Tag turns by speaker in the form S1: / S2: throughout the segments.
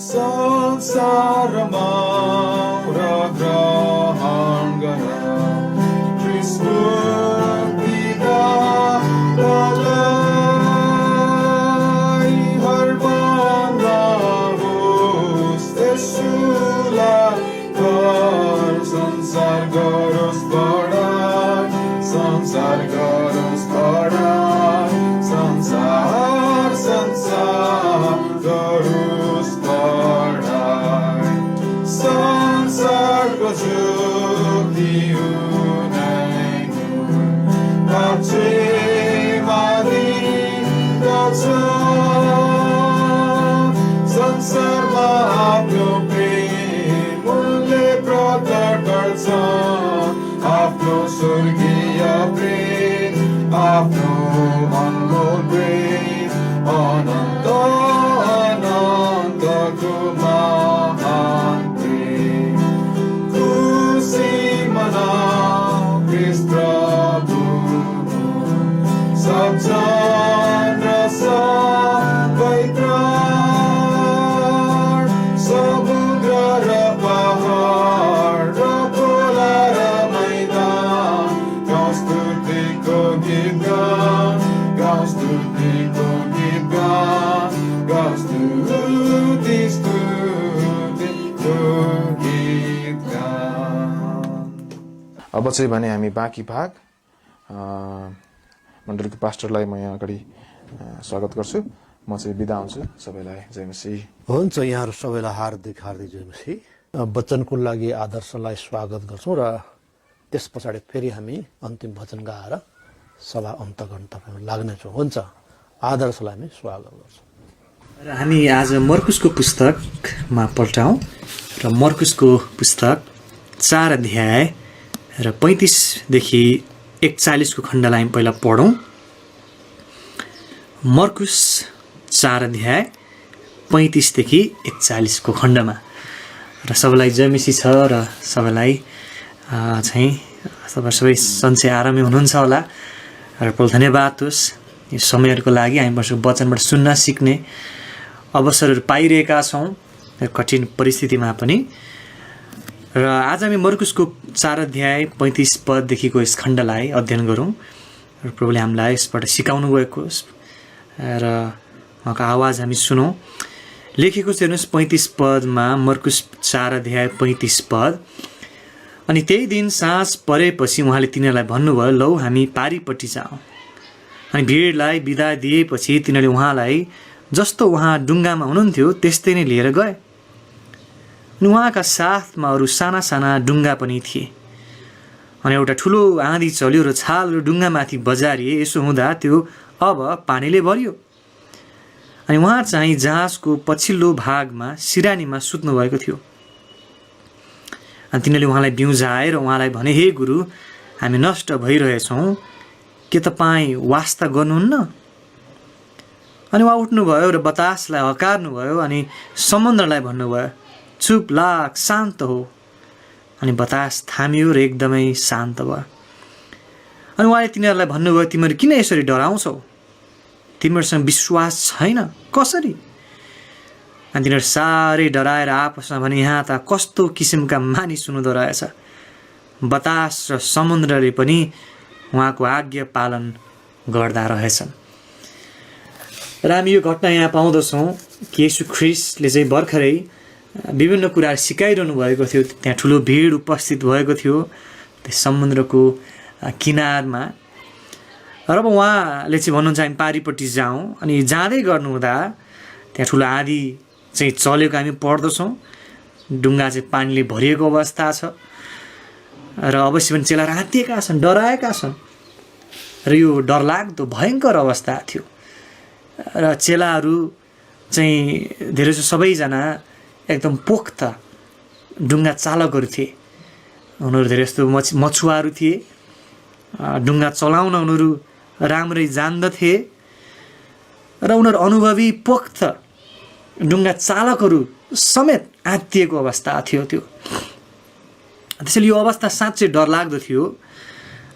S1: संसारमा र ग्रहण गर कृष्ण पितालाई हर बन्दा होस् यसुलाई कर संसार गरोस् बढाई संसार गरोस् बढाई संसार गरोस् बढाई संसारको ज्योति हुँदैन मान्छेमा दिँदछ संसारमा आफ्नो प्रेम उनले प्रकट गर्छ आफ्नो स्वर्गीय प्रेम आफ्नो अनमोल प्रेम अनन्त अनन्तको महान प्रेम खुसी मनाऊ क्रिस्ट प्रभु सब जन र सबै प्राण समुद्र र पहाड र खोला र मैदान गाउँ स्तुतिको गीत गान गाउँ स्तुतिको गीत गान गाउँ स्तुतिको गीत गान।
S2: अब चाहिँ भने हामी बाँकी भाग मण्डलीको पास्टरलाई म यहाँ अगाडि स्वागत गर्छु। म चाहिँ बिदा हुन्छु। सबैलाई जय मसीह।
S3: हुन्छ, यहाँहरू सबैलाई हार्दिक हार्दिक जय मसीह। वचनको लागि आदर्शलाई स्वागत गर्छौँ र त्यस पछाडि फेरि हामी अन्तिम वचन गाएर सभा अन्त गर्न तपाईँहरू लाग्नेछौँ। हुन्छ, आदर्शलाई हामी स्वागत गर्छौँ।
S4: र हामी आज मर्कुसको पुस्तकमा पल्टाउँ र मर्कुसको पुस्तक 4 अध्याय र 35देखि 41को खण्डलाई हामी पहिला पढौँ। मर्कुस 4 अध्याय 35देखि 41को खण्डमा र सबैलाई जय मसीह छ र सबैलाई चाहिँ तपाईँ सबै सन्चै आरामै हुनुहुन्छ होला र प्रभु धन्यवाद होस्। यो समयहरूको लागि हामी वचनबाट सुन्न सिक्ने अवसरहरू पाइरहेका छौँ कठिन परिस्थितिमा पनि। र आज हामी मर्कुसको 4 अध्याय 35 पददेखिको यस खण्डलाई अध्ययन गरौँ र प्रभुले हामीलाई यसबाट सिकाउनु भएको र उहाँको आवाज हामी सुनौँ। लेखेको छ हेर्नुहोस् 35 पदमा, मर्कुस 4 अध्याय 35 पद। अनि त्यही दिन साँझ परेपछि उहाँले तिनीहरूलाई भन्नुभयो, लौ हामी पारीपट्टि जाउँ। अनि भिडलाई बिदा दिएपछि तिनीहरूले उहाँलाई जस्तो उहाँ डुङ्गामा हुनुहुन्थ्यो त्यस्तै नै लिएर गए। अनि उहाँका साथमा अरू साना साना डुङ्गा पनि थिए। अनि एउटा ठुलो आँधी चल्यो र छालहरू डुङ्गामाथि बजारिए। यसो हुँदा त्यो अब पानीले भरियो। अनि उहाँ चाहिँ जहाजको पछिल्लो भागमा सिरानीमा सुत्नुभएको थियो। अनि तिनीहरूले उहाँलाई बिउजाए र उहाँलाई भने, हे गुरु, हामी नष्ट भइरहेछौँ, के तपाईँ वास्ता गर्नुहुन्न? अनि उहाँ उठ्नुभयो र बतासलाई हकार्नुभयो अनि समुद्रलाई भन्नुभयो, चुप लाग, शान्त हो। अनि बतास थामियो र एकदमै शान्त भयो। अनि उहाँले तिनीहरूलाई भन्नुभयो, तिमीहरू किन यसरी डराउँछौ? तिमीहरूसँग विश्वास छैन? कसरी? अनि तिनीहरू साह्रै डराएर आपसमा भने, यहाँ त कस्तो किसिमका मानिस हुनुहुँदो रहेछ। बतास र समुद्रले पनि उहाँको आज्ञा पालन गर्दा रहेछन्। र हामी यो घटना यहाँ पाउँदछौँ कि येशू ख्रिस्टले चाहिँ भर्खरै विभिन्न कुराहरू सिकाइरहनु भएको थियो। त्यहाँ ठुलो भिड उपस्थित भएको थियो त्यस समुद्रको किनारमा। र अब उहाँले चाहिँ भन्नुहुन्छ हामी पारीपट्टि जाउँ। अनि जाँदै गर्नुहुँदा त्यहाँ ठुलो आँधी चाहिँ चलेको हामी पढ्दछौँ। डुङ्गा चाहिँ पानीले भरिएको अवस्था छ र अवश्य पनि चेलाहरू आत्तिएका छन्, डराएका छन् र यो डरलाग्दो भयङ्कर अवस्था थियो। र चेलाहरू चाहिँ धेरैजसो सबैजना एकदम पोख्त डुङ्गा चालकहरू थिए। उनीहरू धेरै जस्तो मछुवाहरू थिए। डुङ्गा चलाउन उनीहरू राम्रै जान्दथे र उनीहरू अनुभवी पोख्त डुङ्गा चालकहरू समेत आत्तिएको अवस्था थियो त्यो। त्यसैले यो अवस्था साँच्चै डरलाग्दो थियो।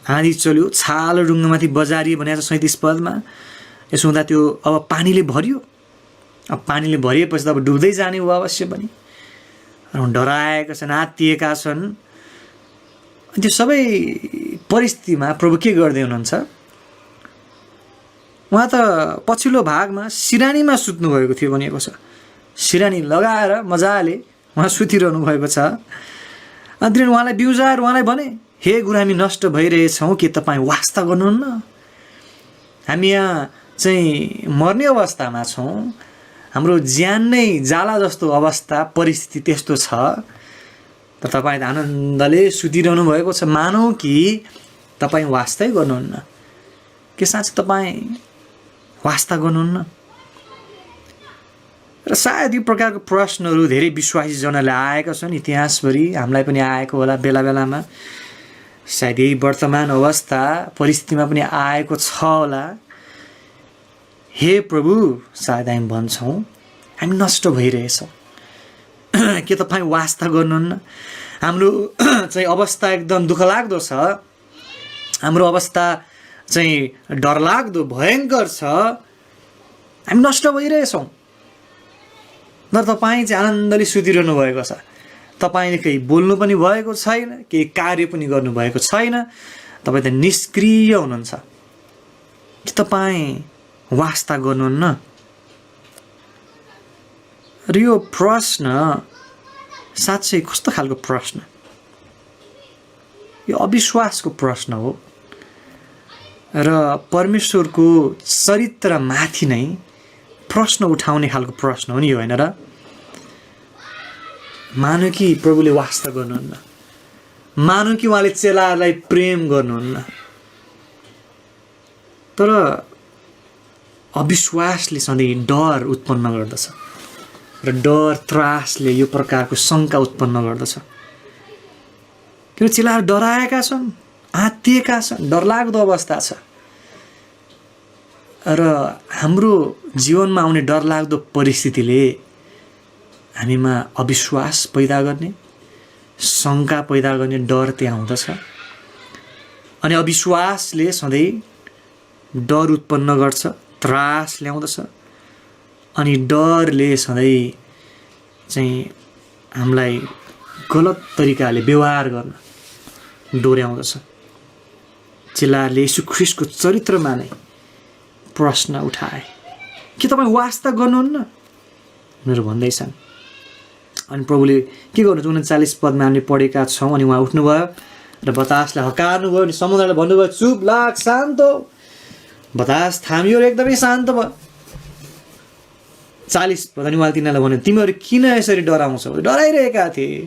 S4: आँधी चल्यो, छाल डुङ्गामाथि बजारियो भनेको छ 37 पदमा। यसो हुँदा त्यो अब पानीले भरियो। अब पानीले भरिएपछि त अब डुब्दै जाने हो अवश्य पनि। डराएका छन्, आत्तिएका छन्। त्यो सबै परिस्थितिमा प्रभु के गर्दै हुनुहुन्छ? उहाँ त पछिल्लो भागमा सिरानीमा सुत्नु भएको थियो भनिएको छ। सिरानी लगाएर मजाले उहाँ सुतिरहनु भएको छ। अनि उहाँलाई बिउजाएर उहाँलाई भने, हे गुरामी नष्ट भइरहेछौँ, के तपाईँ वास्ता गर्नुहुन्न? हामी यहाँ चाहिँ मर्ने अवस्थामा छौँ, हाम्रो ज्यान नै जाला जस्तो अवस्था परिस्थिति त्यस्तो छ, तर तपाईँ आनन्दले सुतिरहनु भएको छ। मानौ कि तपाईँ वास्तै गर्नुहुन्न। के साँच्चै तपाईँ वास्ता गर्नुहुन्न? र सायद यो प्रकारको प्रश्नहरू धेरै विश्वासीजनले आएका छन्, इतिहासभरि हामीलाई पनि आएको होला बेला बेलामा। सायद यही वर्तमान अवस्था परिस्थितिमा पनि आएको छ होला। हे प्रभु, सायद हामी भन्छौँ हामी नष्ट भइरहेछौँ, के तपाईँ वास्ता गर्नुहुन्न? हाम्रो चाहिँ अवस्था एकदम दुःखलाग्दो छ, हाम्रो अवस्था चाहिँ डरलाग्दो भयङ्कर छ, हामी नष्ट भइरहेछौँ। तर तपाईँ चाहिँ आनन्दले सुतिरहनु भएको छ। तपाईँले केही बोल्नु पनि भएको छैन, केही कार्य पनि गर्नुभएको छैन, तपाईँ त निष्क्रिय हुनुहुन्छ। के तपाईँ वास्ता गर्नुहुन्न? र यो प्रश्न साँच्चै कस्तो खालको प्रश्न? यो अविश्वासको प्रश्न हो र परमेश्वरको चरित्रमाथि नै प्रश्न उठाउने खालको प्रश्न हो नि, होइन र? मानौ कि प्रभुले वास्ता गर्नुहुन्न, मानौ कि उहाँले चेलाहरूलाई प्रेम गर्नुहुन्न, तर अविश्वासले सधैँ डर उत्पन्न गर्दछ र डर त्रासले यो प्रकारको शङ्का उत्पन्न गर्दछ। किन चेलाहरू डराएका छन्, आत्तिएका छन्, डरलाग्दो अवस्था छ। र हाम्रो जीवनमा आउने डरलाग्दो परिस्थितिले हामीमा अविश्वास पैदा गर्ने, शङ्का पैदा गर्ने डर त्यहाँ हुँदछ। अनि अविश्वासले सधैँ डर उत्पन्न गर्छ, त्रास ल्याउँदछ। अनि डरले सधैँ चाहिँ हामीलाई गलत तरिकाले व्यवहार गर्न डोर्याउँदछ। चेलाहरूले यीशु ख्रीष्टको चरित्रमा नै प्रश्न उठाए, के तपाईँ वास्ता गर्नुहुन्न? उनीहरू भन्दैछन्। अनि प्रभुले के गर्नुहुन्छ? 39 पदमा हामीले पढेका छौँ। अनि उहाँ उठ्नुभयो र बतासलाई हकार्नुभयो, अनि समुद्रलाई भन्नुभयो, चुप लाग, शान्त हो। बतास थामियो र एकदमै शान्त भयो। 40 पद, अनि उहाँले तिनीहरूलाई भन्यो, तिमीहरू किन यसरी डराउँछौ? डराइरहेका थिए,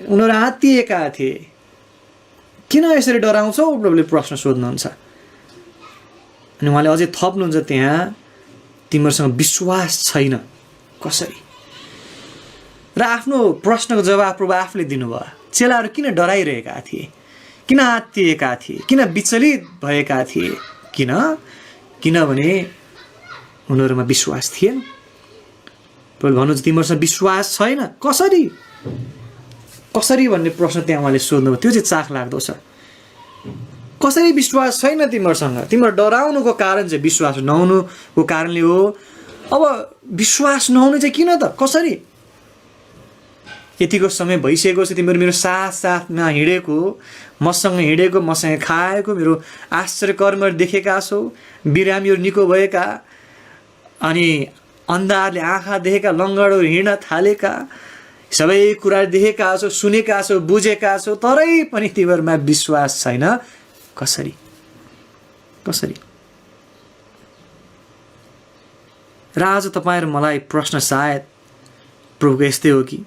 S4: उनीहरू आत्तिएका थिए, किन यसरी डराउँछौ? प्रभुले प्रश्न सोध्नुहुन्छ। अनि उहाँले अझै थप्नुहुन्छ त्यहाँ, तिमीहरूसँग विश्वास छैन कसरी? र आफ्नो प्रश्नको जवाब प्रभु आफूले दिनुभयो। चेलाहरू किन डराइरहेका थिए, किन आत्तिएका थिए, किन विचलित भएका थिए? किनभने उनीहरूमा विश्वास थिएन। प्रभुले भन्नुहुन्छ तिमीहरूसँग विश्वास छैन कसरी? कसरी भन्ने प्रश्न त्यहाँ उहाँले सोध्नुभयो। त्यो चाहिँ चाख लाग्दो छ। कसरी विश्वास छैन तिमीहरूसँग? तिमीहरू डराउनुको कारण चाहिँ विश्वास नहुनुको कारणले हो। अब विश्वास नहुनु चाहिँ किन त? कसरी? यतिको समय भइसकेको छ तिमीहरू मेरो साथमा हिँडेको, मसँग हिँडेको, मसँग खाएको, मेरो आश्चर्य कर्महरू देखेका छौ, बिरामीहरू निको भएका, अनि अन्धाहरूले आँखा देखेका, लङ्गडहरू हिँड्न थालेका, सबै कुराहरू देखेका छौ, सुनेका छौ, बुझेका छौ, तरै पनि तिमीहरूमा विश्वास छैन कसरी? कसरी? र आज तपाईँ र मलाई प्रश्न सायद प्रभुको यस्तै हो कि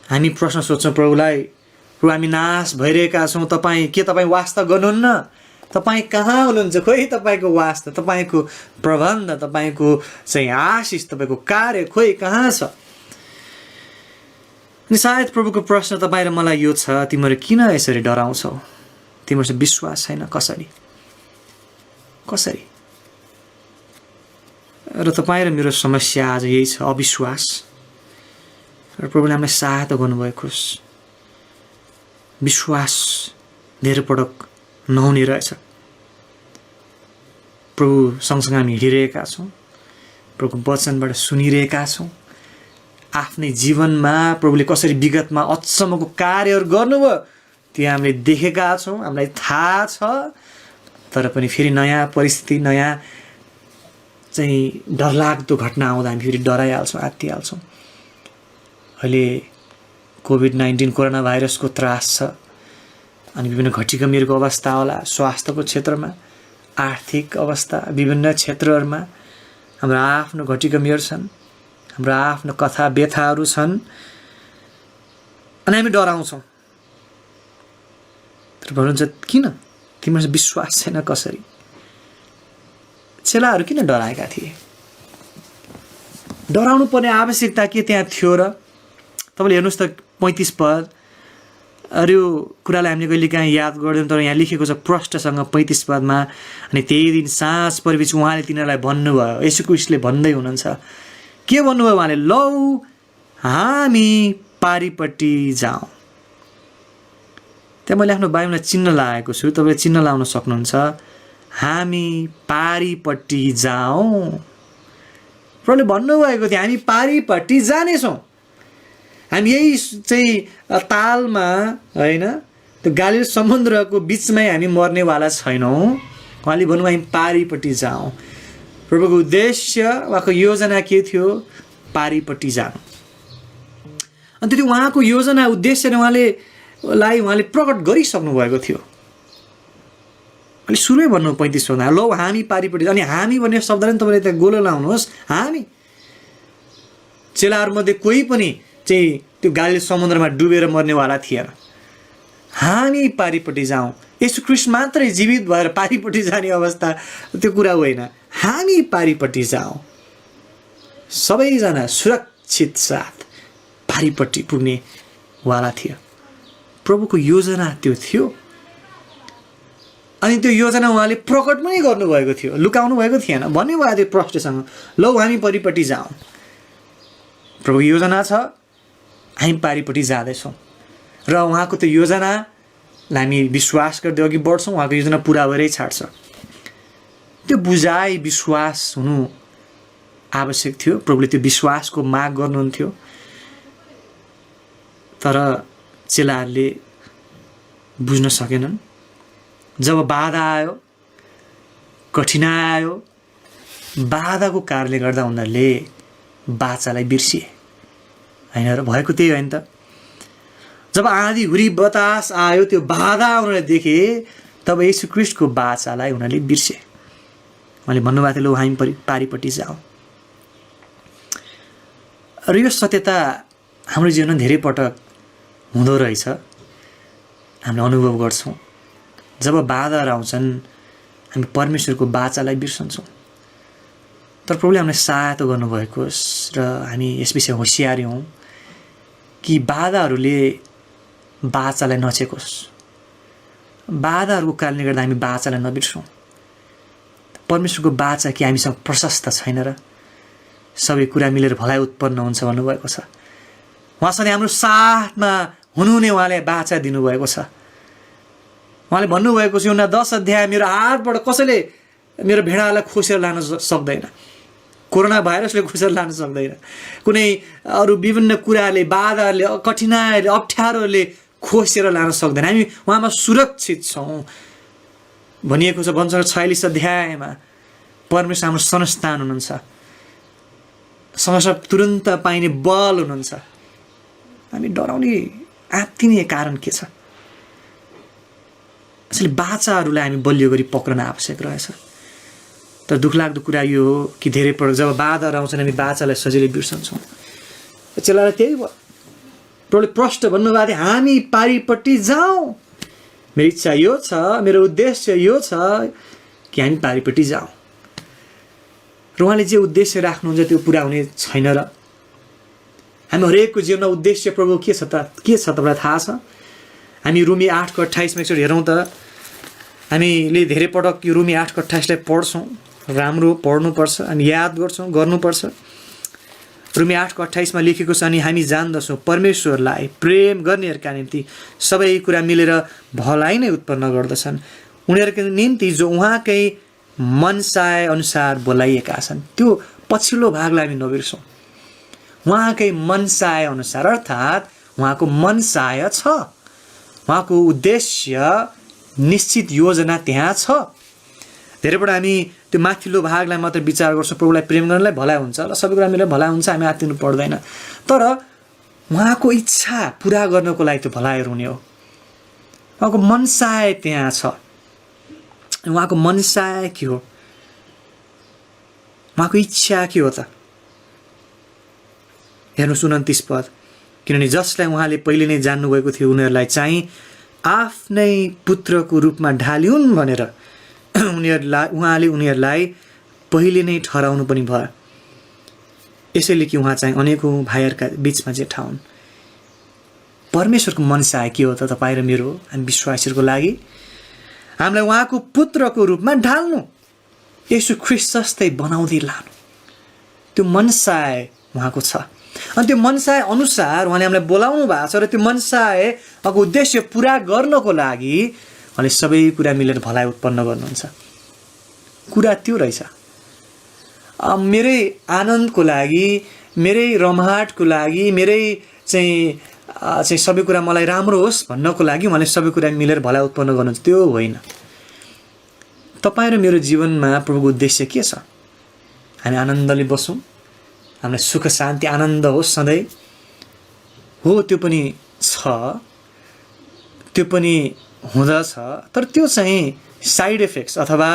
S4: हामी प्रश्न सोध्छौँ प्रभुलाई, प्रभु हामी नाश भइरहेका छौँ, के तपाईँ वास्ता गर्नुहुन्न? तपाईँ कहाँ हुनुहुन्छ? खोइ तपाईँको वास्ता, तपाईँको प्रबन्ध, तपाईँको चाहिँ आशिष, तपाईँको कार्य खोइ कहाँ छ? अनि सायद प्रभुको प्रश्न तपाईँ र मलाई यो छ, तिमीहरू किन यसरी डराउँछौ? तिमीहरूसँग विश्वास छैन कसरी? कसरी? र तपाईँ र मेरो समस्या आज यही छ, अविश्वास। र प्रभुले हामीलाई सहायता गर्नुभएको होस्। विश्वास धेरै पटक नहुने रहेछ। प्रभु सँगसँगै हामी हिँडिरहेका छौँ, प्रभुको वचनबाट सुनिरहेका छौँ, आफ्नै जीवनमा प्रभुले कसरी विगतमा अचम्मको कार्यहरू गर्नुभयो त्यो हामीले देखेका छौँ, हामीलाई थाहा छ। तर पनि फेरि नयाँ परिस्थिति, नयाँ चाहिँ डरलाग्दो घटना आउँदा हामी फेरि डराइहाल्छौँ, आत्तिहाल्छौँ। अहिले कोभिड-19 कोरोना भाइरसको त्रास छ, अनि विभिन्न घटी कमीहरूको अवस्था होला, स्वास्थ्यको क्षेत्रमा, आर्थिक अवस्था, विभिन्न क्षेत्रहरूमा हाम्रो आफ्नो घटी कमीहरू छन्, हाम्रो आफ्नो कथा व्यथाहरू छन्, अनि हामी डराउँछौँ। तर भन्नुहुन्छ किन तिम्रो विश्वास छैन? कसरी? चेलाहरू किन डराएका थिए? डराउनु पर्ने आवश्यकता के त्यहाँ थियो र? तपाईँले हेर्नुहोस् त 35 पद, अरू कुरालाई हामीले कहिले काहीँ याद गर्दैनौँ, तर यहाँ लेखेको छ प्रष्टसँग 35 पदमा, अनि त्यही दिन साँझ परेपछि उहाँले तिनीहरूलाई भन्नुभयो, येशू क्रिस्टले भन्दै हुनुहुन्छ, के भन्नुभयो उहाँले? लौ हामी पारिपट्टि जाउँ। त्यहाँ मैले आफ्नो बाइबलमा चिन्ह लगाएको छु, तपाईँले चिन्ह लाउन सक्नुहुन्छ। हामी पारिपट्टि जाउँ। प्रभुले भन्नुभएको थियो हामी पारिपट्टि जानेछौँ। हामी यही चाहिँ तालमा होइन, त्यो गालिल समुद्रको बिचमै हामी मर्नेवाला छैनौँ। उहाँले भन्नुभयो हामी पारिपट्टि जाउँ। प्रभुको उद्देश्य, उहाँको योजना के थियो? पारिपट्टि जानु। अनि त्यो उहाँको योजना उद्देश्य उहाँले प्रकट गरिसक्नु भएको थियो। अहिले सुरुमै भन्नु 35 पदमा, लौ हामी पारिपट्टि। अनि हामी भन्ने शब्दले तपाईँले त्यहाँ गोलो लाउनुहोस्, हामी। चेलाहरूमध्ये कोही पनि चाहिँ त्यो गालिल समुद्रमा डुबेर मर्नेवाला थिएन। हामी पारिपट्टि जाउँ। येशू ख्रीष्ट मात्रै जीवित भएर पारिपट्टि जाने अवस्था त्यो कुरा होइन। हामी पारिपट्टि जाउँ। सबैजना सुरक्षित साथ पारिपट्टि पुग्ने वाला थियो। प्रभुको योजना त्यो थियो, अनि त्यो योजना उहाँले प्रकट पनि गर्नुभएको थियो, लुकाउनु भएको थिएन। भन्नुभएको थियो प्रष्टसँग, लौ हामी पारिपट्टि जाउँ। प्रभुको योजना छ, हामी पारिपट्टि जाँदैछौँ, र उहाँको त्यो योजनालाई हामी विश्वास गर्दै अघि बढ्छौँ। उहाँको योजना पुरा भएरै छाड्छ। त्यो बुझाइ, विश्वास हुनु आवश्यक थियो। प्रभुले त्यो विश्वासको माग गर्नुहुन्थ्यो। तर चेलाहरूले बुझ्न सकेनन्। जब बाधा आयो, कठिनाइ आयो, बाधाको कारणले गर्दा उनीहरूले बाचालाई बिर्सिए होइन र? भएको त्यही होइन त? जब आँधी हुरी बतास आयो, त्यो बाधा उनीहरूले देखे, तब येशू ख्रीष्टको बाचालाई उनीहरूले बिर्से। उहाँले भन्नुभएको थियो, लौ हामी पारिपट्टि जाउँ। र यो सत्यता हाम्रो जीवनमा धेरै पटक हुँदो रहेछ। हामीले अनुभव गर्छौँ। जब बाधाहरू आउँछन्, हामी परमेश्वरको बाचालाई बिर्सन्छौँ। तर प्रभुले हामीलाई सहायता गर्नुभएको होस् र हामी यस विषय होसियारी हौँ कि बाधाहरूले बाचालाई नचेकोस्। बाधाहरूको कारणले गर्दा हामी बाचालाई नबिर्सौँ। परमेश्वरको बाचा कि हामीसँग प्रशस्त छैन र? सबै कुरा मिलेर भलाइ उत्पन्न हुन्छ भन्नुभएको छ। उहाँसँग हाम्रो साथमा हुनुहुने उहाँले बाचा दिनुभएको छ। उहाँले भन्नुभएको छ, योना 10 अध्याय, मेरो हातबाट कसैले मेरो भेडालाई खोसेर लान सक्दैन। कोरोना भाइरसले खोसेर लान सक्दैन। कुनै अरू विभिन्न कुराहरूले, बाधाहरूले, कठिनाइहरूले, अप्ठ्यारोहरूले खोसेर लान सक्दैन। हामी उहाँमा सुरक्षित छौँ भनिएको छ। भन्छ 46 अध्यायमा परमेश्वर हाम्रो संस्थान हुनुहुन्छ, समस्या तुरन्त पाइने बल हुनुहुन्छ। हामी डराउने आत्तिने कारण के छ? यसले बाचाहरूलाई हामी बलियो गरी पक्रन आवश्यक रहेछ। तर दुःखलाग्दो कुरा यो हो कि धेरै पटक जब बाधाहरू आउँछन्, हामी बाचालाई सजिलै बिर्सन्छौँ। चेलालाई त्यही भयो। प्रभुले प्रष्ट भन्नुभएको थियो, हामी पारिपट्टि जाउँ। मेरो इच्छा यो छ, मेरो उद्देश्य यो छ कि हामी पारिपट्टि जाउँ। र उहाँले जे उद्देश्य राख्नुहुन्छ त्यो पुरा हुने छैन र? हामी हरेकको जीवनमा उद्देश्य प्रभु के छ त? के छ तपाईँलाई थाहा छ? हामी रोमी 8:28 एकचोटि हेरौँ त। हामीले धेरै पटक यो रोमी 8:28 पढ्छौँ। राम्रो पढ्नुपर्छ, अनि याद गर्छौँ, गर्नुपर्छ। रोमी 8:28 लेखेको छ, अनि हामी जान्दछौँ परमेश्वरलाई प्रेम गर्नेहरूका निम्ति सबै कुरा मिलेर भलाइ नै उत्पन्न गर्दछन्, उनीहरूको निम्ति जो उहाँकै मनसाय अनुसार बोलाइएका छन्। त्यो पछिल्लो भागलाई हामी नबिर्सौँ। उहाँकै मनसाय अनुसार, अर्थात् उहाँको मनसाय छ, उहाँको उद्देश्य निश्चित योजना त्यहाँ छ। धेरैपल्ट हामी त्यो माथिल्लो भागलाई मात्र विचार गर्छौँ, प्रभुलाई प्रेम गर्नलाई भलाइ हुन्छ र सबै कुरा मिलेर भलाइ हुन्छ, हामी आत्तिनु पर्दैन। तर उहाँको इच्छा पुरा गर्नको लागि त्यो भलाइहरू हुने हो। उहाँको मनसाय त्यहाँ छ। उहाँको मनसाय के हो? उहाँको इच्छा के हो त? हेर्नुहोस् 29 पद, किनभने जसलाई उहाँले पहिले नै जान्नुभएको थियो उनीहरूलाई चाहिँ आफ्नै पुत्रको रूपमा ढालिउन् भनेर उहाँले उनीहरूलाई पहिले नै ठहराउनु पनि भयो, यसैले कि उहाँ चाहिँ अनेकौँ भाइहरूका बिचमा जेठा हुन्। परमेश्वरको मनसाय के हो त तपाईँ र मेरो, हामी विश्वासीहरूको लागि? हामीलाई उहाँको पुत्रको रूपमा ढाल्नु, येशू ख्रीष्ट जस्तै बनाउँदै लानु, त्यो मनसाय उहाँको छ। अनि त्यो मनसाय अनुसार उहाँले हामीलाई बोलाउनु भएको छ र त्यो मनसायको उद्देश्य पुरा गर्नको लागि उहाँले सबै कुरा मिलेर भलाइ उत्पन्न गर्नुहुन्छ। कुरा त्यो रहेछ, मेरै आनन्दको लागि, मेरै रमाहटको लागि, मेरै चाहिँ सबै कुरा मलाई राम्रो होस् भन्नको लागि उहाँले सबै कुरा मिलेर भलाइ उत्पन्न गर्नुहुन्छ, त्यो होइन। तपाईँ र मेरो जीवनमा प्रभुको उद्देश्य के छ? हामी आनन्दले बसौँ, हामीलाई सुख शान्ति आनन्द होस् सधैँ, हो त्यो पनि छ, त्यो पनि हुँदछ, तर त्यो चाहिँ साइड इफेक्ट्स अथवा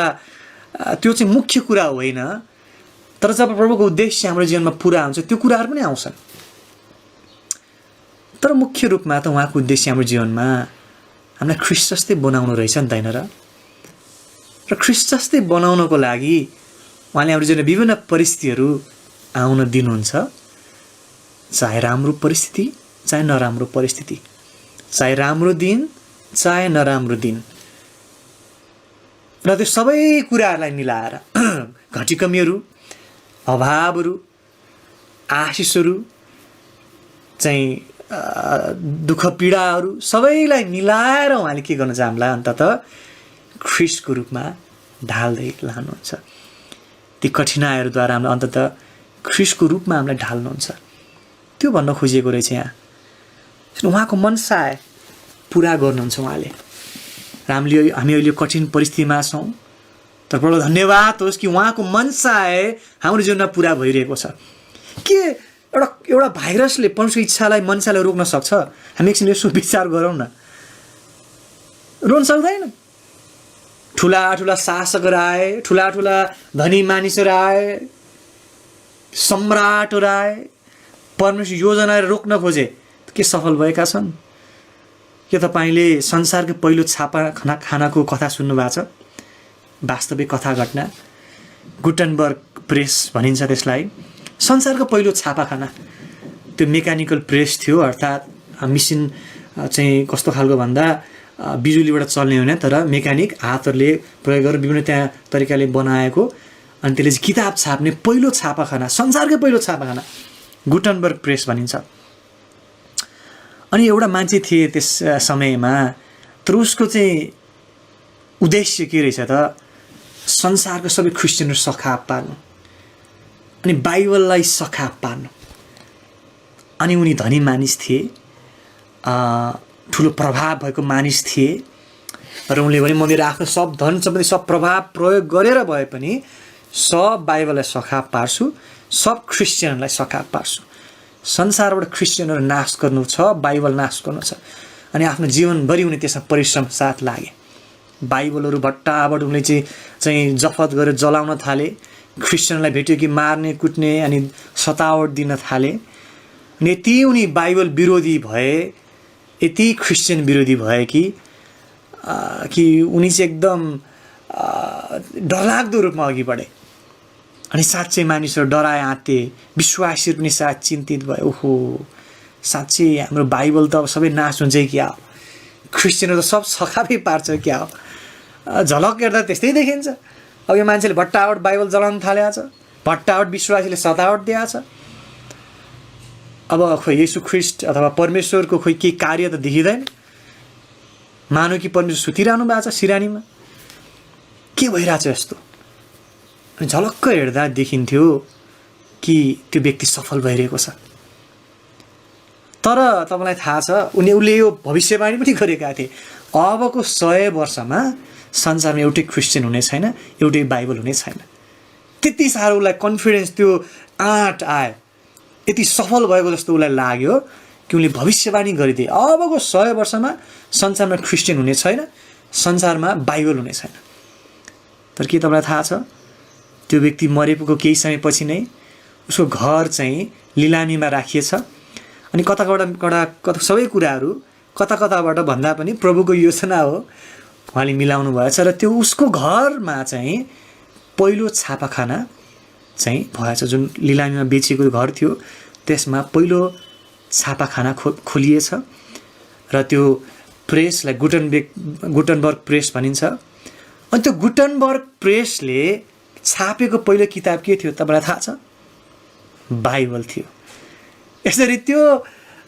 S4: त्यो चाहिँ मुख्य कुरा होइन। तर जब प्रभुको उद्देश्य हाम्रो जीवनमा पुरा हुन्छ त्यो कुराहरू पनि आउँछन्। तर मुख्य रूपमा त उहाँको उद्देश्य हाम्रो जीवनमा हामीलाई ख्रीष्ट जस्तै बनाउनु रहेछ नि त, होइन र? र ख्रीष्ट जस्तै बनाउनको लागि उहाँले हाम्रो जीवनमा विभिन्न परिस्थितिहरू आउन दिनुहुन्छ, चाहे राम्रो परिस्थिति चाहे नराम्रो परिस्थिति, चाहे राम्रो दिन चाहे नराम्रो दिन, र त्यो सबै कुराहरूलाई मिलाएर घटीकमीहरू, अभावहरू, आशिषहरू, चाहिँ दुःख पीडाहरू सबैलाई मिलाएर उहाँले के गर्नुहुन्छ? हामीलाई अन्ततः ख्रीष्टको रूपमा ढाल्दै लानुहुन्छ। ती कठिनाइहरूद्वारा हामीलाई अन्ततः ख्रीष्टको रूपमा हामीलाई ढाल्नुहुन्छ, त्यो भन्न खोजिएको रहेछ यहाँ। उहाँको मनसाय पुरा गर्नुहुन्छ उहाँले। र हामी अहिले कठिन परिस्थितिमा छौँ, तर प्रभु धन्यवाद होस् कि उहाँको मनसाय हाम्रो जीवनमा पुरा भइरहेको छ। के एउटा भाइरसले परमेश्वरको इच्छालाई, मनसायलाई रोक्न सक्छ? हामी एकछिन यसो विचार गरौँ न। रोक्न सक्दैन। ठुला ठुला शासकहरू आए, ठुला ठुला धनी मानिसहरू आए, सम्राटहरू आए, परमेश्वर योजनाहरू रोक्न खोजे, के सफल भएका छन्? के तपाईँले संसारको पहिलो छापा खानाको कथा सुन्नु भएको छ? वास्तविक कथा घटना, गुटनबर्ग प्रेस भनिन्छ त्यसलाई। संसारको पहिलो छापाखाना त्यो मेकानिकल प्रेस थियो, अर्थात् मिसिन चाहिँ कस्तो खालको भन्दा बिजुलीबाट चल्ने होइन, तर मेकानिक हातहरूले प्रयोग गरेर विभिन्न त्यहाँ तरिकाले बनाएको, अनि त्यसले चाहिँ किताब छाप्ने पहिलो छापाखाना, संसारकै पहिलो छापाखाना गुटनबर्ग प्रेस भनिन्छ। अनि एउटा मान्छे थिए त्यस समयमा, तर उसको चाहिँ उद्देश्य के रहेछ त? संसारको सबै क्रिस्चियनहरू सखाप पार्नु, अनि बाइबललाई सखाप पार्नु। अनि उनी धनी मानिस थिए, ठुलो प्रभाव भएको मानिस थिए, र उनले भने म मेरो आफ्नो सब धन सम्पत्ति सब प्रभाव प्रयोग गरेर भए पनि सब बाइबललाई सखाप पार्छु, सब क्रिस्चियनलाई सखाप पार्छु। संसारबाट क्रिस्चियनहरू नाश गर्नु छ, बाइबल नाश गर्नु छ। अनि आफ्नो जीवनभरि उनी त्यसमा परिश्रम साथ लागे। बाइबलहरू भट्टाभट उनले चाहिँ जफत गरेर जलाउन थाले, क्रिस्चियनलाई भेट्यो कि मार्ने कुट्ने अनि सतावट दिन थाले। अनि यति उनी बाइबल विरोधी भए, यति क्रिस्चियन विरोधी भए कि उनी चाहिँ एकदम डरलाग्दो रूपमा अघि बढे। अनि साँच्चै मानिसहरू डराए आँते, विश्वासीहरू पनि साथ चिन्तित भए, ओहो साँच्चै हाम्रो बाइबल त अब सबै नाश हुन्छ क्या हो, क्रिस्चियनहरू त सब सखापै पार्छ क्या हो। झलक हेर्दा त्यस्तै देखिन्छ। अब यो मान्छेले भट्टावट बाइबल जलाउन थालेको छ, भट्टावट विश्वासीले सतावट दिएको छ। अब खोइ येशू ख्रीष्ट अथवा परमेश्वरको खोइ केही कार्य त देखिँदैन। मानव कि परमेश्वर सुतिरहनु भएको छ सिरानीमा, के भइरहेछ यस्तो? अनि झलक्क हेर्दा देखिन्थ्यो कि त्यो व्यक्ति सफल भइरहेको छ। तर तपाईँलाई थाहा छ उसले यो भविष्यवाणी पनि गरेका थिए, अबको 100 वर्षमा संसारमा एउटै क्रिस्चियन हुने छैन, एउटै बाइबल हुने छैन। त्यति साह्रो उसलाई कन्फिडेन्स, त्यो आँट आयो, यति सफल भएको जस्तो उसलाई लाग्यो कि उनले भविष्यवाणी गरिदिए अबको 100 वर्षमा संसारमा क्रिस्चियन हुने छैन, संसारमा बाइबल हुने छैन। तर के तपाईँलाई थाहा छ, त्यो व्यक्ति मरेको केही समयपछि नै उसको घर चाहिँ लिलामीमा राखिएछ। अनि कता सबै कुराहरू कताबाट भन्दा पनि प्रभुको योजना हो, उहाँले मिलाउनु भएछ। र त्यो उसको घरमा चाहिँ पहिलो छापाखाना चाहिँ भएछ। जुन लिलामीमा बेचिएको घर थियो त्यसमा पहिलो छापाखाना खोलिएछ र त्यो प्रेसलाई गुटनबर्ग प्रेस भनिन्छ। अनि त्यो गुटनबर्ग प्रेसले छापेको पहिलो किताब के थियो तपाईँलाई थाहा छ? बाइबल थियो। यसरी त्यो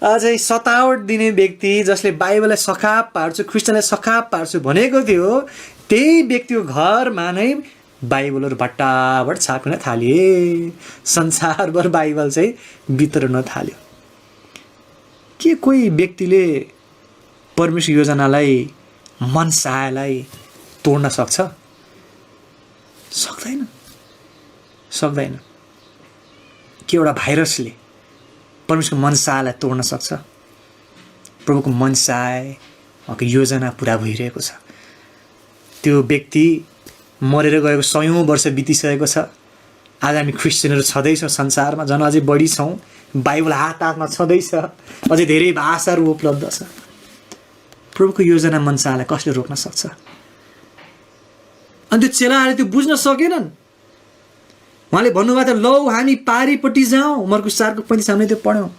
S4: अझै सतावट दिने व्यक्ति जसले बाइबललाई सखाप पार्छु, क्रिस्चियनलाई सखाप पार्छु भनेको थियो, त्यही व्यक्तिको घरमा नै बाइबलहरू भट्टाभट छापिन थालिए। संसारभर बाइबल चाहिँ वितरण थाल्यो। के कोही व्यक्तिले परमेश्वर योजनालाई, मनसायलाई तोड्न सक्छ? सक्दैन। के एउटा भाइरसले परमेश्वरको मनसायलाई तोड्न सक्छ? प्रभुको मनसाय, उहाँको योजना पुरा भइरहेको छ। त्यो व्यक्ति मरेर गएको 100औं वर्ष बितिसकेको छ। आज हामी क्रिस्चियनहरू छँदैछौँ संसारमा, झन् अझै बढी छौँ। बाइबल हातमा छँदैछ, अझै धेरै भाषाहरू उपलब्ध छ। प्रभुको योजना मनसायलाई कसले रोक्न सक्छ? अनि त्यो चेलाहरूले त्यो बुझ्न सकेनन्। उहाँले भन्नुभएको थियो, लौ हामी पारिपट्टि जाउँ। मर्कुस 4:35 हामीले त्यो पढ्यौँ।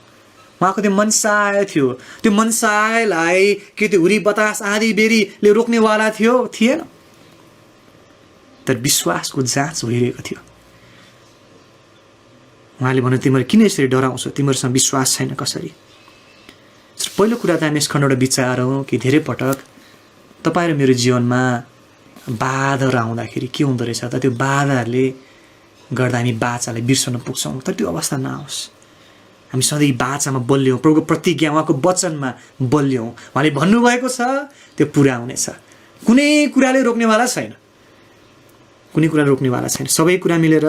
S4: उहाँको त्यो मनसाय थियो। त्यो मनसायलाई के त्यो हुरी बतास आँधी बेरीले रोक्नेवाला थिएन। तर विश्वासको जाँच भइरहेको थियो। उहाँले भन्नु, तिमीहरू किन यसरी डराउँछौ? तिमीहरूसँग विश्वास छैन कसरी? पहिलो कुरा त हामी यस खण्डबाट विचारौँ कि धेरै पटक तपाईँ र मेरो जीवनमा बाधाहरू आउँदाखेरि के हुँदो रहेछ त, त्यो बाधाहरूले गर्दा हामी बाचालाई बिर्सन पुग्छौँ। तर त्यो अवस्था नआओस्। हामी सधैँ बाचामा बलियौँ, प्रभुको प्रतिज्ञा, उहाँको वचनमा बलियौँ। उहाँले भन्नुभएको छ त्यो पुरा हुनेछ। कुनै कुराले रोक्नेवाला छैन, सबै कुरा मिलेर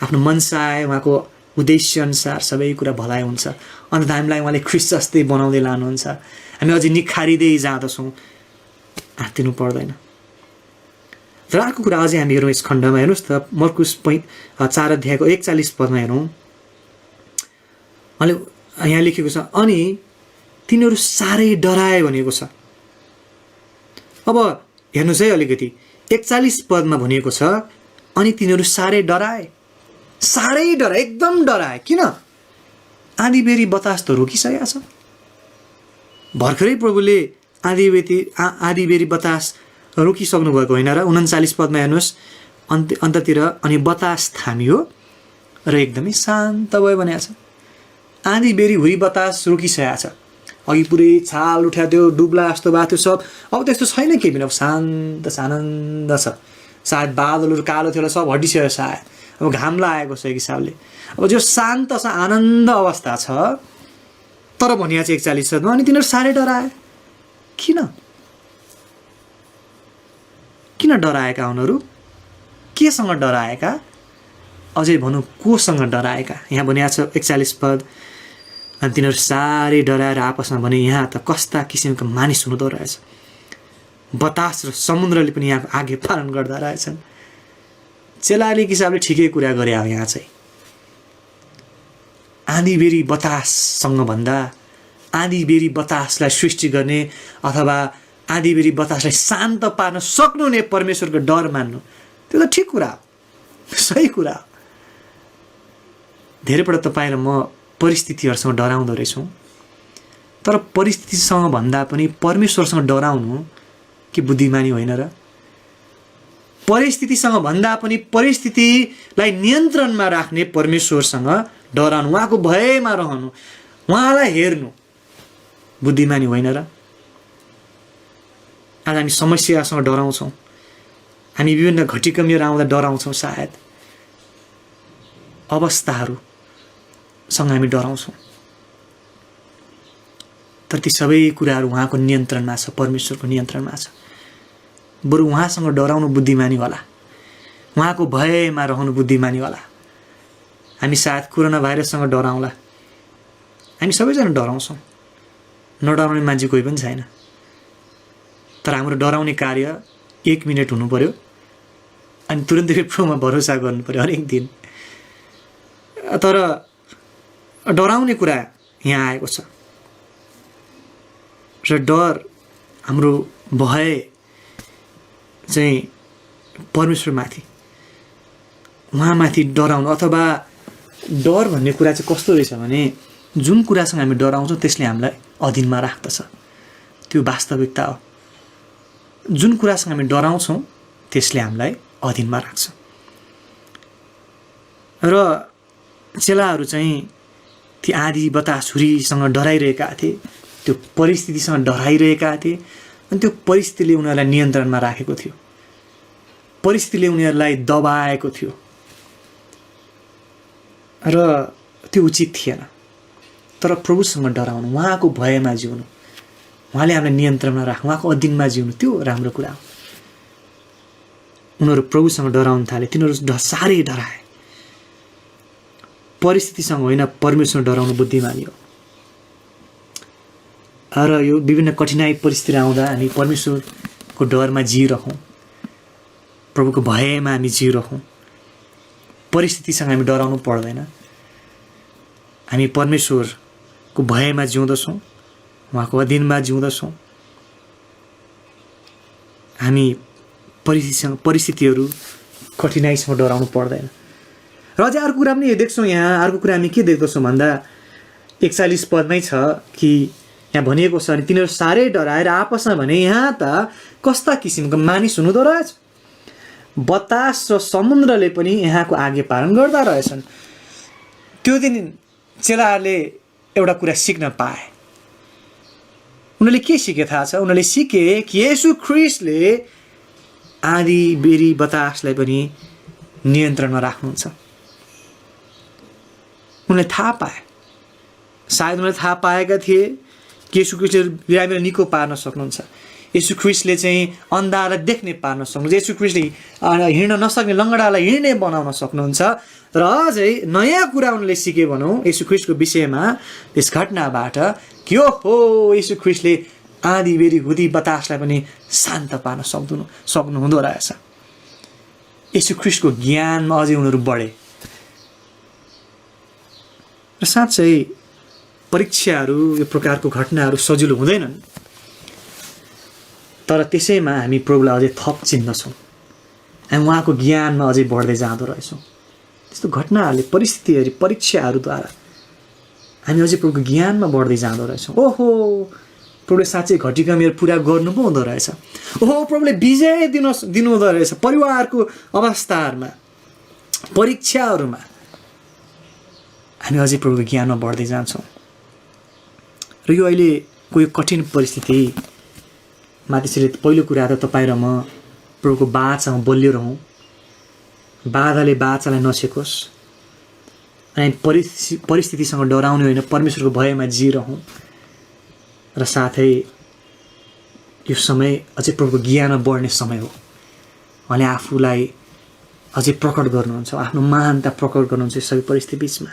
S4: आफ्नो मनसाय, उहाँको उद्देश्य अनुसार सबै कुरा भलाइ हुन्छ। अन्त हामीलाई उहाँले ख्रिस्ट जस्तै बनाउँदै लानुहुन्छ। हामी अझै निखारिँदै जाँदछौँ, आत्तिनु पर्दैन। र अर्को कुरा अझै हामी हेरौँ यस खण्डमा, हेर्नुहोस् त, मर्कुस 4:41 हेरौँ। उहाँले यहाँ लेखेको छ, अनि तिनीहरू साह्रै डराए भनेको छ। अब हेर्नुहोस् है अलिकति, 41 भनिएको छ, अनि तिनीहरू साह्रै डराए, एकदम डराए। किन? आँधी बेरी बतास त रोकिसकेको छ। भर्खरै प्रभुले आँधी बेरी बतास रोकिसक्नु भएको होइन र? 39 हेर्नुहोस् अन्ततिर, अनि बतास थामियो र एकदमै शान्त भयो भनेको छ। आँधी बेरी हुरी बतास रोकिसकेको छ। अघि पुरै छाल उठ्या थियो, डुब्ला जस्तो भएको थियो सब, अब त्यस्तो छैन केही पनि। अब शान्त आनन्द छ। सायद बादलहरू कालो थियो, सब हटिसक्यो सायद, अब घाम लागेको छ एक हिसाबले। अब जो शान्त छ, आनन्द अवस्था छ। तर भनिया चाहिँ 41 अनि तिनीहरू साह्रै डराए। किन डराएका उनीहरू? केसँग डराएका? अझै भनौँ कोसँग डराएका? यहाँ भनिएको छ 41 अनि तिनीहरू साह्रै डराएर आपसमा भने, यहाँ त कस्ता किसिमका मानिस हुँदो रहेछ। बतास र समुद्रले पनि यहाँको आज्ञा पालन गर्दा रहेछन्। चेलाले हिसाबले ठिकै कुरा गरे हो। यहाँ चाहिँ आँधी बेरी बताससँग भन्दा आँधी बेरी बतासलाई सृष्टि गर्ने अथवा आँधी बेरी बतासलाई शान्त पार्न सक्नुहुने परमेश्वरको डर मान्नु, त्यो त ठिक कुरा हो, सही कुरा हो। धेरैपल्ट तपाईँ र म परिस्थितिहरूसँग डराउँदो रहेछौँ। तर परिस्थितिसँग भन्दा पनि परमेश्वरसँग डराउनु के बुद्धिमानी होइन र? परिस्थितिसँग भन्दा पनि परिस्थितिलाई नियन्त्रणमा राख्ने परमेश्वरसँग डराउनु, उहाँको भयमा रहनु, उहाँलाई हेर्नु बुद्धिमानी होइन र? आज हामी समस्यासँग डराउँछौँ, हामी विभिन्न घटिकमीहरू आउँदा डराउँछौँ। सायद अवस्थाहरू हामी डराउँछौँ, तर ती सबै कुराहरू उहाँको नियन्त्रणमा छ, परमेश्वरको नियन्त्रणमा छ। बरु उहाँसँग डराउनु बुद्धिमानी होला, उहाँको भयमा रहनु बुद्धिमानी होला। हामी सायद कोरोना भाइरससँग डराउँला, हामी सबैजना डराउँछौँ, नडराउने मान्छे कोही पनि छैन। तर हाम्रो डराउने कार्य 1 मिनट हुनु पर्यो अनि तुरन्तै प्रभुमा भरोसा गर्नु पर्यो हरेक दिन। तर डराउने कुरा यहाँ आएको छ र डर, हाम्रो भय चाहिँ परमेश्वरमाथि, उहाँमाथि डराउनु अथवा डर भन्ने कुरा चाहिँ कस्तो रहेछ भने जुन कुरासँग हामी डराउँछौँ त्यसले हामीलाई अधीनमा राख्दछ, त्यो वास्तविकता हो। जुन कुरासँग हामी डराउँछौँ त्यसले हामीलाई अधीनमा राख्छ। र चेलाहरू चाहिँ ती आँधी बतास हुरीसँग डराइरहेका थिए, त्यो परिस्थितिसँग डराइरहेका थिए, अनि त्यो परिस्थितिले उनीहरूलाई नियन्त्रणमा राखेको थियो, परिस्थितिले उनीहरूलाई दबाएको थियो र त्यो उचित थिएन। तर प्रभुसँग डराउनु, उहाँको भयमा जिउनु, उहाँले हामीलाई नियन्त्रणमा राख्नु, उहाँको अधीनमा जिउनु, त्यो राम्रो कुरा हो। उनीहरू प्रभुसँग डराउन थाले, तिनीहरू साह्रै डराए। परिस्थितिसँग होइन, परमेश्वर डराउनु बुद्धिमानी हो। र यो विभिन्न कठिनाई परिस्थिति आउँदा हामी परमेश्वरको डरमा जिइरहौँ, प्रभुको भयमा हामी जिइरहौँ। परिस्थितिसँग हामी डराउनु पर्दैन, हामी परमेश्वरको भयमा जिउँदछौँ, उहाँको अधीनमा जिउँदछौँ। हामी परिस्थितिहरू कठिनाइसँग डराउनु पर्दैन। र अझै अर्को कुरा पनि देख्छौँ यहाँ, अर्को कुरा हामी के देख्दछौँ भन्दा 41 पदमै छ कि यहाँ भनिएको छ, अनि तिनीहरू साह्रै डराएर आपसमा भने यहाँ त कस्ता किसिमको मानिस हुनुहुँदो रहेछ, बतास र समुद्रले पनि यहाँको आगे पालन गर्दा रहेछन्। त्यो दिन चेलाहरूले एउटा कुरा सिक्न पाए। उनीहरूले के सिके थाहा छ? उनीहरूले सिके कि येशू ख्रीष्टले आँधी बेरी बतासलाई पनि नियन्त्रणमा राख्नुहुन्छ। उनीहरूले थाहा पाए, सायद उनीहरूले थाहा पाएका थिए कि येशू ख्रीष्टले बिरामीलाई निको पार्न सक्नुहुन्छ, येशू ख्रीष्टले चाहिँ अन्धालाई देख्ने पार्न सक्नुहुन्छ, येशू ख्रीष्टले हिँड्न नसक्ने लङ्गडालाई हिँड्ने बनाउन सक्नुहुन्छ। र अझै नयाँ कुरा उनले सिके भनौँ येशू ख्रीष्टको विषयमा त्यस घटनाबाट कि हो येशू ख्रीष्टले आँधी बेरी हुदी बतासलाई पनि शान्त पार्न सक्नुहुँदो रहेछ। येशू ख्रीष्टको ज्ञानमा अझै उनीहरू बढे। र साँच्चै परीक्षाहरू, यो प्रकारको घटनाहरू सजिलो हुँदैनन्, तर त्यसैमा हामी प्रभुलाई अझै थप चिन्दछौँ, हामी उहाँको ज्ञानमा अझै बढ्दै जाँदो रहेछौँ। त्यस्तो घटनाहरूले, परिस्थितिहरू, परीक्षाहरूद्वारा हामी अझै प्रभुको ज्ञानमा बढ्दै जाँदो रहेछौँ। ओहो, प्रभुले साँच्चै घटिका मेरो पुरा गर्नु पो हुँदो रहेछ। ओहो, प्रभुले विजय दिनुहुँदो रहेछ परिवारको अवस्थाहरूमा, परीक्षाहरूमा। हामी अझै प्रभुको ज्ञानमा बढ्दै जान्छौँ। र यो अहिलेको यो कठिन परिस्थिति माथिसले पहिलो कुरा त तपाईँ र म प्रभुको बाचामा बलियो रहौँ, बाधाले बाचालाई नछेकोस्, अनि परिस्थितिसँग डराउने होइन, परमेश्वरको भयमा जिइरहौँ। र साथै यो समय अझै प्रभुको ज्ञानमा बढ्ने समय हो। उहाँले आफूलाई अझै प्रकट गर्नुहुन्छ, आफ्नो महानता प्रकट गर्नुहुन्छ सबै परिस्थिति बिचमा।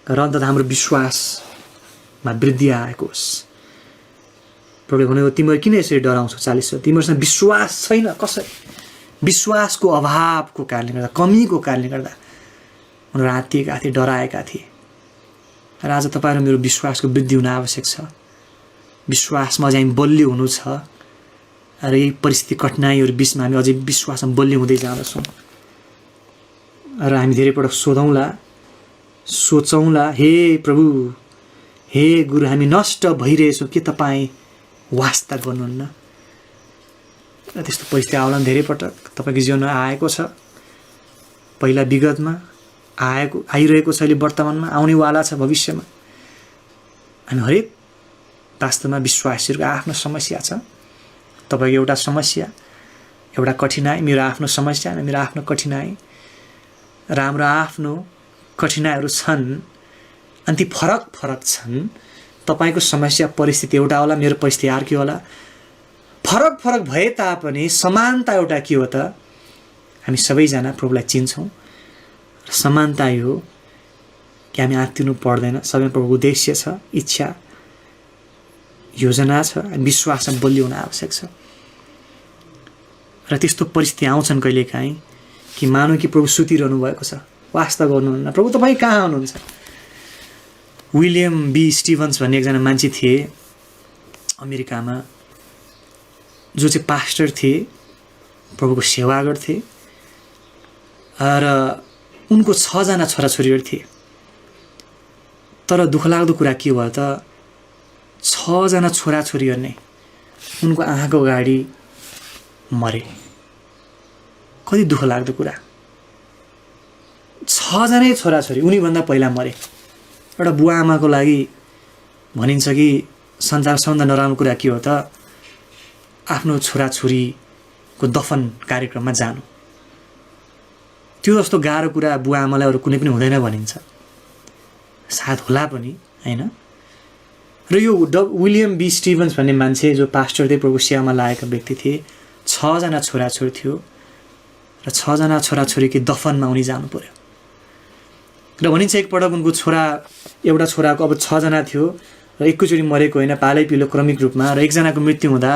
S4: र अन्त हाम्रो विश्वासमा वृद्धि आएको होस्। प्रभुले भनेको तिमीहरू किन यसरी डराउँछौ 40 तिमीहरूसँग विश्वास छैन। कसरी? विश्वासको अभावको कारणले गर्दा, कमीको कारणले गर्दा उनीहरू आत्तिएका थिए, डराएका थिए। र आज तपाईँहरू मेरो विश्वासको वृद्धि हुन आवश्यक छ। विश्वासमा अझै हामी बलियो हुनु छ। र यही परिस्थिति, कठिनाइहरू बिचमा हामी अझै विश्वासमा बलियो हुँदै जाँदछौँ। र हामी धेरैपटक सोचौँला, हे प्रभु, हे गुरु, हामी नष्ट भइरहेछौँ, के तपाईँ वास्ता गर्नुहुन्न? र त्यस्तो परिस्थिति आउला धेरै पटक तपाईँको जीवनमा आएको छ, पहिला विगतमा आइरहेको छ, अहिले वर्तमानमा आउनेवाला छ, भविष्यमा। हामी हरेक वास्तवमा विश्वासीहरूको आफ्नो समस्या छ। तपाईँको एउटा समस्या, एउटा कठिनाइ, मेरो आफ्नो समस्या, मेरो आफ्नो कठिनाइ, र हाम्रो आफ्नो कठिनाइहरू छन्। अनि ती फरक फरक छन्। तपाईँको समस्या परिस्थिति एउटा होला, मेरो परिस्थिति अर्कै होला। फरक फरक भए तापनि समानता एउटा के हो त, हामी सबैजना प्रभुलाई चिन्छौँ। समानता यो कि हामी आत्तिनु पर्दैन। सबैमा प्रभुको उद्देश्य छ, इच्छा, योजना छ, विश्वासमा बलियो हुन आवश्यक छ। र त्यस्तो परिस्थिति आउँछन् कहिलेकाहीँ कि मानौँ कि प्रभु सुतिरहनु भएको छ, वास्ता गर्नुहुन्न, प्रभु तपाईँ कहाँ हुनुहुन्छ। विलियम बी स्टिभन्स भन्ने एकजना मान्छे थिए अमेरिकामा, जो चाहिँ पास्टर थिए, प्रभुको सेवा गर्थे र उनको 6 जना छोराछोरीहरू थिए। तर दुःखलाग्दो कुरा के भयो त, 6 जना छोराछोरीहरू नै उनको आँखाको अगाडि मरे। कति दुःखलाग्दो कुरा। 6 जनै छोराछोरी उनीभन्दा पहिला मरे। एउटा बुवा आमाको लागि भनिन्छ कि संसार सबभन्दा नराम्रो कुरा के हो त, आफ्नो छोराछोरीको दफन कार्यक्रममा जानु। त्यो जस्तो गाह्रो कुरा बुवा आमालाई अरू कुनै पनि हुँदैन भनिन्छ। सायद होला पनि हैन। र यो विलियम बी स्टिभन्स भन्ने मान्छे जो पास्टर थिए, प्रभु सेवामा लागेका व्यक्ति थिए, 6 जना छोराछोरी थियो र 6 जना छोराछोरीकै दफनमा उनी जानु पर्यो। र भनिन्छ एकपटक उनको एउटा छोराको अब 6 जना थियो र एकैचोटि मरेको होइन, पालै पिलो क्रमिक रूपमा। र एकजनाको मृत्यु हुँदा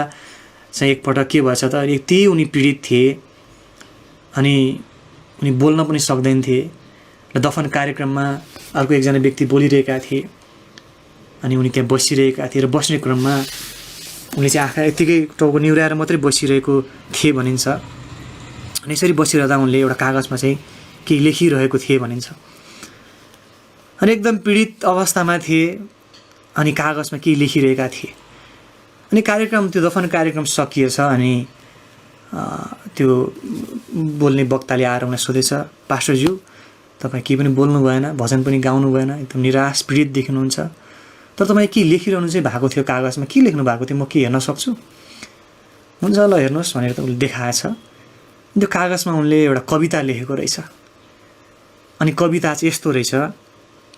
S4: चाहिँ एकपटक के भएछ त, यति उनी पीडित थिए अनि उनी बोल्न पनि सक्दैन थिए। र दफन कार्यक्रममा अर्को एकजना व्यक्ति बोलिरहेका थिए अनि उनी त्यहाँ बसिरहेका थिए। र बस्ने क्रममा उनले चाहिँ आँखा यत्तिकै टाउको निहुराएर मात्रै बसिरहेको थिए भनिन्छ। अनि यसरी बसिरहँदा उनले एउटा कागजमा चाहिँ केही लेखिरहेको थिए भनिन्छ। अनि एकदम पीडित अवस्थामा थिए अनि कागजमा केही लेखिरहेका थिए। अनि त्यो दफन कार्यक्रम सकिएछ अनि त्यो बोल्ने वक्ताले आएर उनलाई सोधेछ, पास्टरज्यू तपाईँ केही पनि बोल्नु भएन, भजन पनि गाउनु भएन, एकदम निराश पीडित देखिनुहुन्छ, तर तपाईँ के लेखिरहनु चाहिँ भएको थियो कागजमा, के लेख्नु भएको थियो, म के हेर्न सक्छु? हुन्छ ल हेर्नुहोस् भनेर त उसले देखाएछ। त्यो कागजमा उनले एउटा कविता लेखेको रहेछ। अनि कविता चाहिँ यस्तो रहेछ,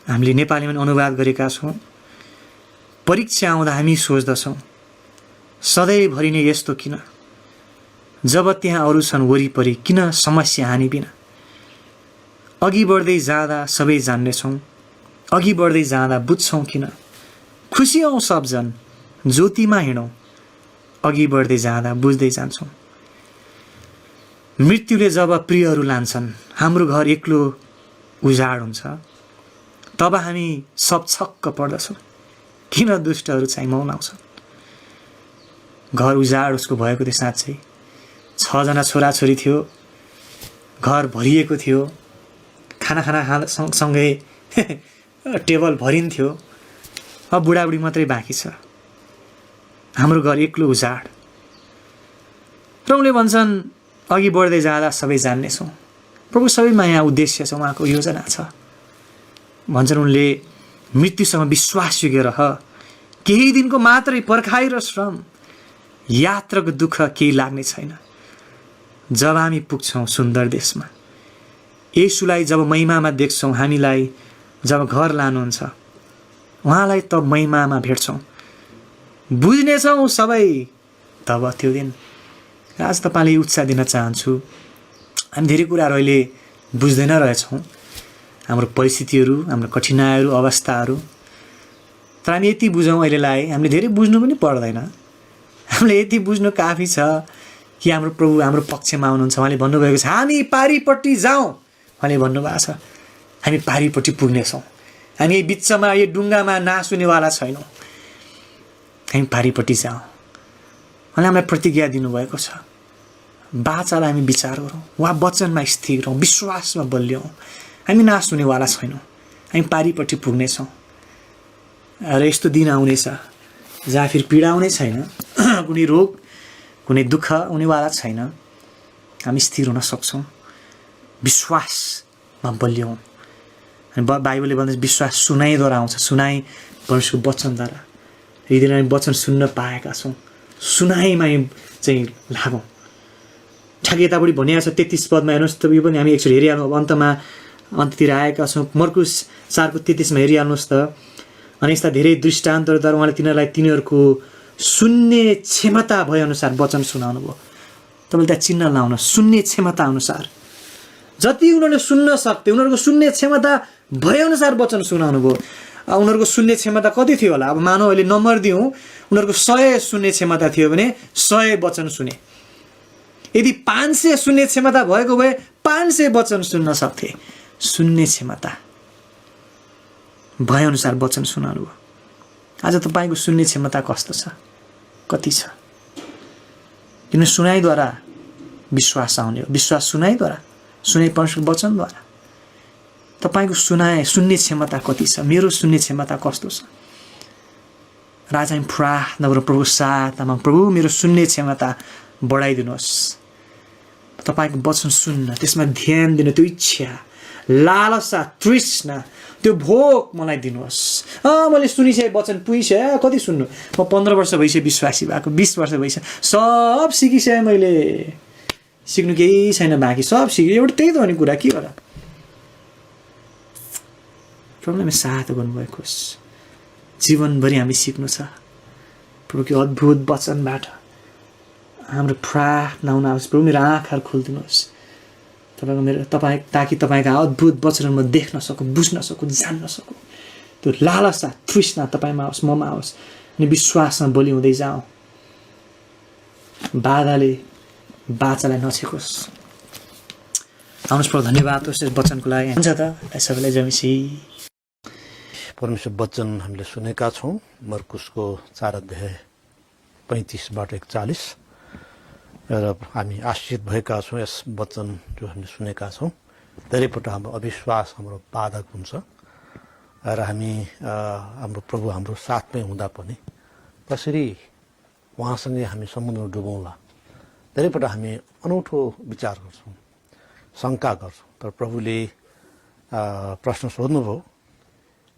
S4: हामीले नेपालीमा अनुवाद गरेका छौँ। परीक्षा आउँदा हामी सोच्दछौँ सधैँभरि नै यस्तो किन, जब त्यहाँ अरू छन् वरिपरि किन समस्या हानि बिना। अघि बढ्दै जाँदा सबै जान्नेछौँ, अघि बढ्दै जाँदा बुझ्छौँ किन। खुसी हौँ सबजन ज्योतिमा हिँडौँ, अघि बढ्दै जाँदा बुझ्दै जान्छौँ। मृत्युले जब प्रियहरू लान्छन्, हाम्रो घर एक्लो उजाड हुन्छ, तब हामी सब छक्क पर्दछौँ किन दुष्टहरू चाहिँ मौलाउँछन्। घर उजाड उसको भएको थियो साँच्चै। 6 जना छोराछोरी थियो, घर भरिएको थियो, खाना सँगै टेबल भरिन्थ्यो। अब बुढाबुढी मात्रै बाँकी छ, हाम्रो घर एक्लो उजाड। र उनले भन्छन् अघि बढ्दै जाँदा सबै जान्नेछौँ। प्रभु सबैमा यहाँ उद्देश्य छ, उहाँको योजना छ। भन्छन् उनले मृत्युसँग विश्वासयोग्य रह, केही दिनको मात्रै पर्खाइ र श्रम, यात्राको दुःख केही लाग्ने छैन जब हामी पुग्छौँ सुन्दर देशमा। येशूलाई जब महिमामा देख्छौँ, हामीलाई जब घर लानुहुन्छ, उहाँलाई तब महिमामा भेट्छौँ, बुझ्नेछौँ सबै तब त्यो दिन। आज तपाईँले उत्साह दिन चाहन्छु, हामी धेरै कुराहरू अहिले बुझ्दैन रहेछौँ, हाम्रो परिस्थितिहरू, हाम्रो कठिनाइहरू, अवस्थाहरू। तर हामी यति बुझौँ अहिलेलाई, हामीले धेरै बुझ्नु पनि पर्दैन। हामीले यति बुझ्नु काफी छ कि हाम्रो प्रभु हाम्रो पक्षमा हुनुहुन्छ। उहाँले भन्नुभएको छ हामी पारिपट्टि जाउँ, उहाँले भन्नुभएको छ हामी पारिपट्टि पुग्नेछौँ। हामी यही बिचमा यो डुङ्गामा नासुनेवाला छैनौँ, हामी पारिपट्टि जाउँ। उहाँले हामीलाई प्रतिज्ञा दिनुभएको छ, बाचालाई हामी विचार गरौँ, उहाँ वचनमा स्थिर रहौँ, विश्वासमा बलियौँ, हामी नासुनेवाला छैनौँ, हामी पारिपट्टि पुग्नेछौँ। र यस्तो दिन आउनेछ जहाँ फेरि पीडा आउने छैन, कुनै रोग कुनै दुःख हुनेवाला छैन, हामी स्थिर हुन सक्छौँ, विश्वासमा बलियौँ। अनि बाइबलले भन्दा विश्वास सुनाइद्वारा आउँछ, सुनाइ परमेश्वरको वचनद्वारा। यदि हामी वचन सुन्न पाएका छौँ, सुनाइमा चाहिँ लागौँ। ठ्याक्कै यतापट्टि भनिएको छ 33 पदमा हेर्नुहोस् त, यो पनि हामी एकचोटि हेरिहालौँ। अब अन्तमा अन्त्यतिर आएका छौँ। मर्कुस 4:33 हेरिहाल्नुहोस् त। अनि यस्ता धेरै दृष्टान्तहरूद्वारा उहाँले तिनीहरूको सुन्ने क्षमता भएअनुसार वचन सुनाउनु भयो। तपाईँले त्यहाँ चिन्ह लाउनु, सुन्ने क्षमता अनुसार जति उनीहरूले सुन्न सक्थे उनीहरूको सुन्ने क्षमता भएअनुसार वचन सुनाउनु भयो। उनीहरूको सुन्ने क्षमता कति थियो होला? अब मानौ अहिले नम्बर दिउँ, उनीहरूको 100 सुन्ने क्षमता थियो भने 100 वचन सुने। यदि 500 सुन्ने क्षमता भएको भए 500 वचन सुन्न सक्थे। सुन्ने क्षमता भएअनुसार वचन सुनाउनु भयो। आज तपाईँको सुन्ने क्षमता कस्तो छ, कति छ? किन सुनाइद्वारा विश्वास आउने हो। विश्वास सुनाइद्वारा, सुनाइ परमेश्वरको वचनद्वारा। तपाईँको सुन्ने क्षमता कति छ? मेरो सुन्ने क्षमता कस्तो छ? र आज हामी प्रार्थना गरौँ प्रभु साथमा, प्रभु मेरो सुन्ने क्षमता बढाइदिनुहोस्। तपाईँको वचन सुन्न, त्यसमा ध्यान दिनु, त्यो इच्छा, लालसा, तृष्णा, त्यो भोक मलाई दिनुहोस्। मैले सुनिसकेँ, वचन पुगिसकेँ, कति सुन्नु? म 15 वर्ष भइसक्यो विश्वासी भएको, 20 वर्ष भइसक्यो, सब सिकिसकेँ मैले, सिक्नु केही छैन बाँकी, सब सिकेँ। एउटा त्यही त हो नि कुरा, के होला? प्रभुले साथ गर्नुभएको होस्। जीवनभरि हामी सिक्नु छ प्रभुको अद्भुत वचनबाट। हाम्रो प्रार्थना हुन आवश्यक। प्रभु मेरो आँखाहरू खोलिदिनुहोस् ताकि तपाईँका अद्भुत वचनहरू म देख्न सकूँ, बुझ्न सकूँ, जान्न सकूँ। त्यो लालसा, तृष्णा तपाईँमा आओस्, ममा आओस्, अनि विश्वासमा बलि हुँदै जाउँ। बाधाले बाचालाई नछेकोस्। आउनुहोस् प्रभु, धन्यवाद होस् यस वचनको लागि। हुन्छ त सबैलाई जमिसी।
S3: परमेश्वर वचन हामीले सुनेका छौँ। मर्कुसको 4:35-41 र हामी आश्रित भएका छौँ यस वचन जो हामीले सुनेका छौँ। धेरैपल्ट हाम्रो अविश्वास हाम्रो बाधक हुन्छ र हामी हाम्रो प्रभु हाम्रो साथमै हुँदा पनि कसरी उहाँसँगै हामी समुद्रमा डुबौँला। धेरैपल्ट हामी अनौठो विचार गर्छौँ, शङ्का गर्छौँ। तर प्रभुले प्रश्न सोध्नुभयो,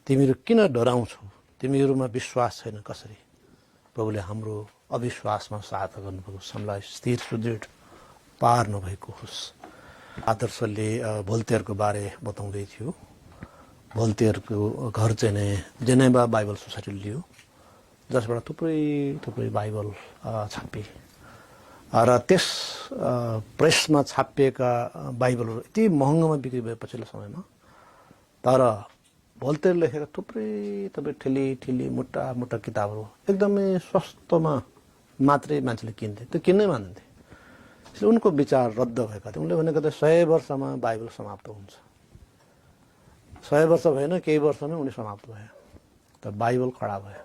S3: तिमीहरू किन डराउँछौ? तिमीहरूमा विश्वास छैन कसरी? प्रभुले हाम्रो अविश्वासमा सहायता गर्नुभएको छ। हामीलाई स्थिर सुदृढ पार्नुभएको होस्। आदर्शले भोल्तेयरको बारे बताउँदै थियो। भोल्तेयरको घर चाहिँ नै जेनेभा बाइबल सोसाइटीले लियो, जसबाट थुप्रै बाइबल छापे र त्यस प्रेसमा छापिएका बाइबलहरू यति महँगोमा बिक्री भए पछिल्लो समयमा। तर भोल्तेयर लेखेका थुप्रै ठिली मोटा किताबहरू एकदमै सस्तोमा मात्रै मान्छेले किन्थे, त्यो किन्नै मान्थे। त्यसले उनको विचार रद्द भएका थिए। उनले भनेको त 100 वर्षमा बाइबल समाप्त हुन्छ। 100 वर्ष भएन, केही वर्षमै उनी समाप्त भयो। त बाइबल खडा भयो।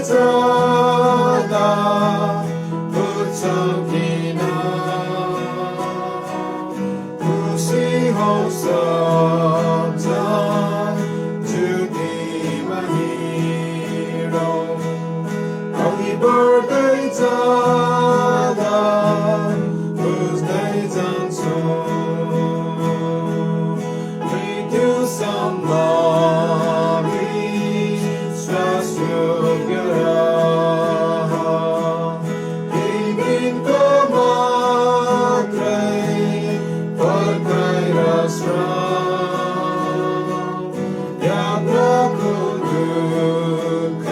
S1: जाँदा बुझ्छौ किन खुसी हौस जुदीमा हिँडौ अघि बढ्दै जाँदा बुझ्दै जान्छौ मृत्युसम्म विश्वास योग्य रह केही दिनको मात्रै पर्खाइ र श्रम यात्राको दुःख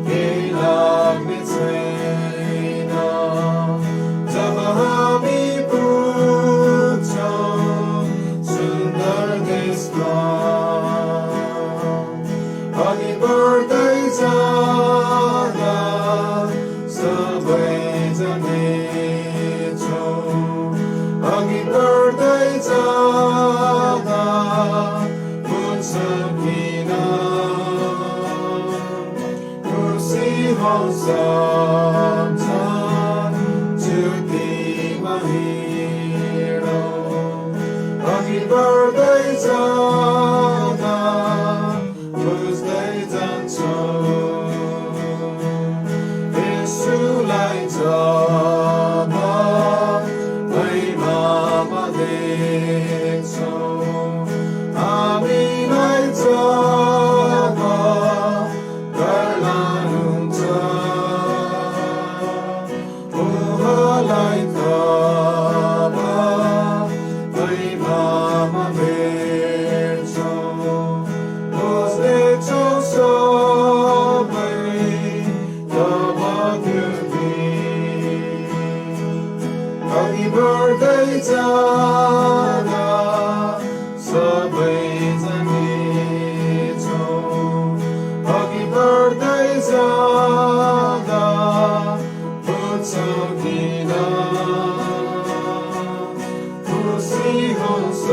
S1: केही लाग्ने छैन जब हामी पुग्छौँ सुन्दर देशमा अघि बढ्दै जाँदा सबै जानेछौँ अघि बढ्दै जाँदा बुझ्छौ किन खुसी हौस जुदीमा हिँडौ अघि बढ्दै जाँदा बुझ्दै जान्छौ यसुलाई जब महिमामा देख्छौ हामीलाई जब घर लानुहुन्छ उहाँलाई तब महिमामा भेट्छौ बुझ्नेछौ सबै तब त्यो दिन अघि बढ्दै जाँदा सबै जानेछौ अघि बढ्दै जाँदा बुझ्छौ किन खुसी हौस